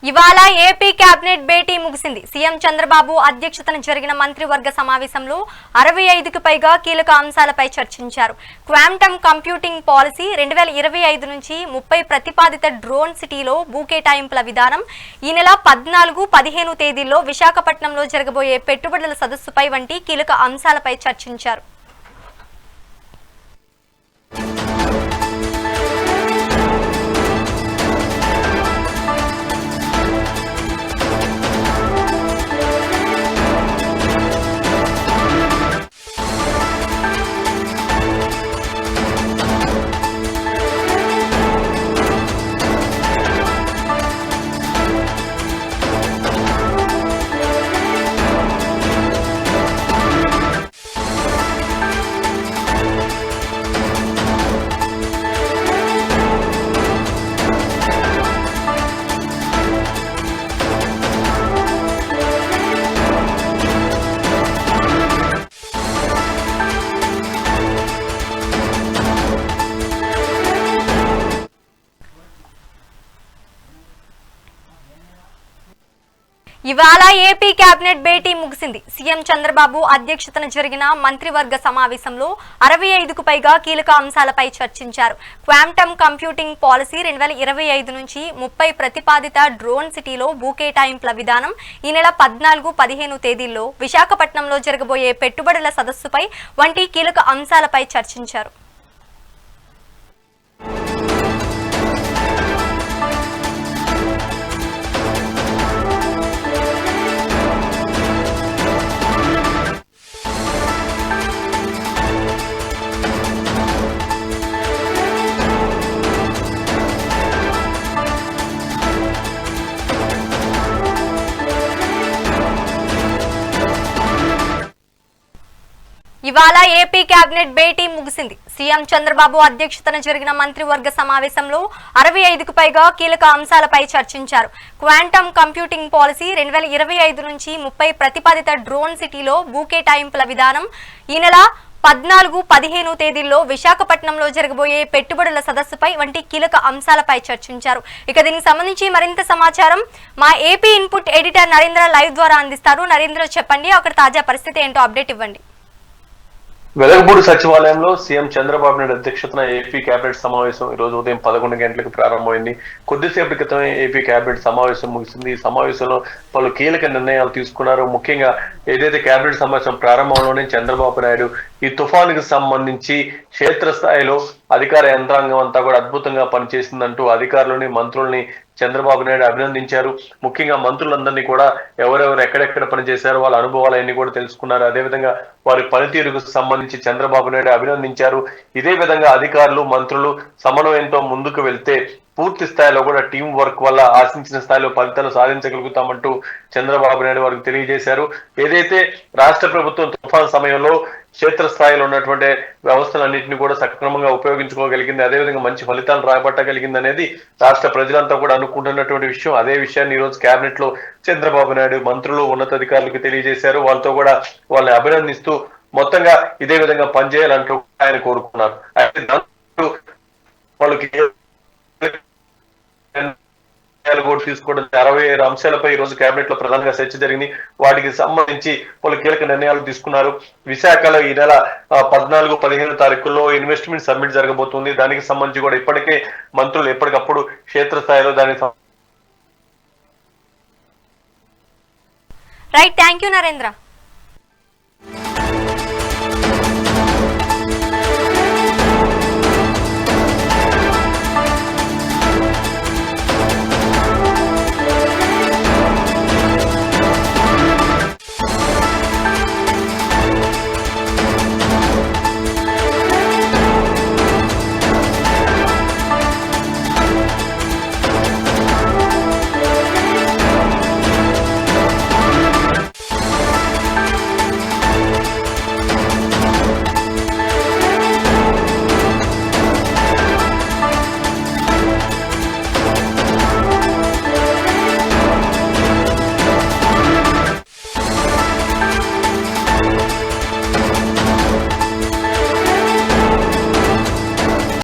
ఇవాళ AP cabinet భేటీ ముగిసింది. CM Chandrababu అధ్యక్షతన జరిగిన మంత్రివర్గ సమావేశంలో 65కి పైగా కీలక అంశాలపై చర్చించారు. క్వాంటమ్ కంప్యూటింగ్ పాలసీ, 2025 నుంచి 30 ప్రతిపాదిత డ్రోన్ సిటీలో భూ కేటాయింపుల విధానం, ఈ నెల 14, 15 తేదీల్లో విశాఖపట్నంలో జరగబోయే పెట్టుబడుల సదస్సుపై వంటి కీలక అంశాలపై చర్చించారు. ఇవాళ ఏపీ కేబినెట్ భేటీ ముగిసింది. సీఎం చంద్రబాబు అధ్యక్షతన జరిగిన మంత్రివర్గ సమావేశంలో 65కు పైగా కీలక అంశాలపై చర్చించారు. క్వాంటమ్ కంప్యూటింగ్ పాలసీ, 2025 నుంచి 30 ప్రతిపాదిత డ్రోన్ సిటీలో భూ కేటాయింపుల విధానం, ఈ నెల 14, 15 తేదీల్లో విశాఖపట్నంలో జరగబోయే పెట్టుబడుల సదస్సుపై వంటి కీలక అంశాలపై చర్చించారు. ఇవాళ ఏపీ కేబినెట్ భేటీ ముగిసింది. సీఎం చంద్రబాబు అధ్యక్షతన జరిగిన మంత్రివర్గ సమావేశంలో 65కు పైగా కీలక అంశాలపై చర్చించారు. క్వాంటమ్ కంప్యూటింగ్ పాలసీ, 2025 నుంచి 30 ప్రతిపాదిత డ్రోన్ సిటీలో భూ కేటాయింపుల విధానం, ఈ నెల 14, 15 తేదీల్లో విశాఖపట్నంలో జరగబోయే పెట్టుబడుల సదస్సుపై వంటి కీలక అంశాలపై చర్చించారు. ఇక దీనికి సంబంధించి మరింత సమాచారం మా AP input editor Narendra live ద్వారా అందిస్తారు. నరేంద్ర, చెప్పండి, అక్కడ తాజా పరిస్థితి ఏంటో అప్డేట్ ఇవ్వండి. వెలగపూడి సచివాలయంలో సీఎం చంద్రబాబు నాయుడు అధ్యక్షతన ఏపీ కేబినెట్ సమావేశం ఈ రోజు ఉదయం 11 గంటలకు ప్రారంభమైంది. కొద్దిసేపటి క్రితమే ఏపీ కేబినెట్ సమావేశం ముగిసింది. ఈ సమావేశంలో పలు కీలక నిర్ణయాలు తీసుకున్నారు. ముఖ్యంగా ఏదైతే కేబినెట్ సమావేశం ప్రారంభంలోనే చంద్రబాబు నాయుడు ఈ తుఫానుకు సంబంధించి క్షేత్రస్థాయిలో అధికార యంత్రాంగం అంతా కూడా అద్భుతంగా పనిచేసిందంటూ అధికారులని, మంత్రుల్ని చంద్రబాబు నాయుడు అభినందించారు. ముఖ్యంగా మంత్రులందరినీ కూడా ఎవరెవరు ఎక్కడెక్కడ పనిచేశారో వాళ్ళ అనుభవాలన్నీ కూడా తెలుసుకున్నారు. అదేవిధంగా వారి పనితీరుకు సంబంధించి చంద్రబాబు నాయుడు అభినందించారు. ఇదే విధంగా అధికారులు, మంత్రులు సమన్వయంతో ముందుకు వెళ్తే పూర్తి స్థాయిలో కూడా టీం వర్క్ వల్ల ఆశించిన స్థాయిలో ఫలితాలు సాధించగలుగుతామంటూ చంద్రబాబు నాయుడు వారికి తెలియజేశారు. ఏదైతే రాష్ట్ర ప్రభుత్వం తుఫాన్ సమయంలో క్షేత్రస్థాయిలో ఉన్నటువంటి వ్యవస్థలన్నింటినీ కూడా సక్రమంగా ఉపయోగించుకోగలిగింది, అదేవిధంగా మంచి ఫలితాలు రాబట్టగలిగింది అనేది రాష్ట్ర ప్రజలంతా కూడా అనుకుంటున్నటువంటి విషయం. అదే విషయాన్ని ఈ రోజు కేబినెట్ లో చంద్రబాబు నాయుడు మంత్రులు, ఉన్నతాధికారులకు తెలియజేశారు. వాళ్ళతో కూడా వాళ్ళని అభినందిస్తూ మొత్తంగా ఇదే విధంగా పనిచేయాలంటూ ఆయన కోరుకున్నారు. వాళ్ళకి కూడా తీసుకోవడం 65 అంశాలపై ఈ రోజు కేబినెట్ లో ప్రధానంగా చర్చ జరిగింది. వాటికి సంబంధించి పలు కీలక నిర్ణయాలు తీసుకున్నారు. విశాఖలో ఈ నెల 14, 15 తారీఖుల్లో ఇన్వెస్ట్మెంట్ సమ్మిట్ జరగబోతుంది. దానికి సంబంధించి కూడా ఇప్పటికే మంత్రులు ఎప్పటికప్పుడు క్షేత్రస్థాయిలో దానికి రైట్. Thank you Narendra.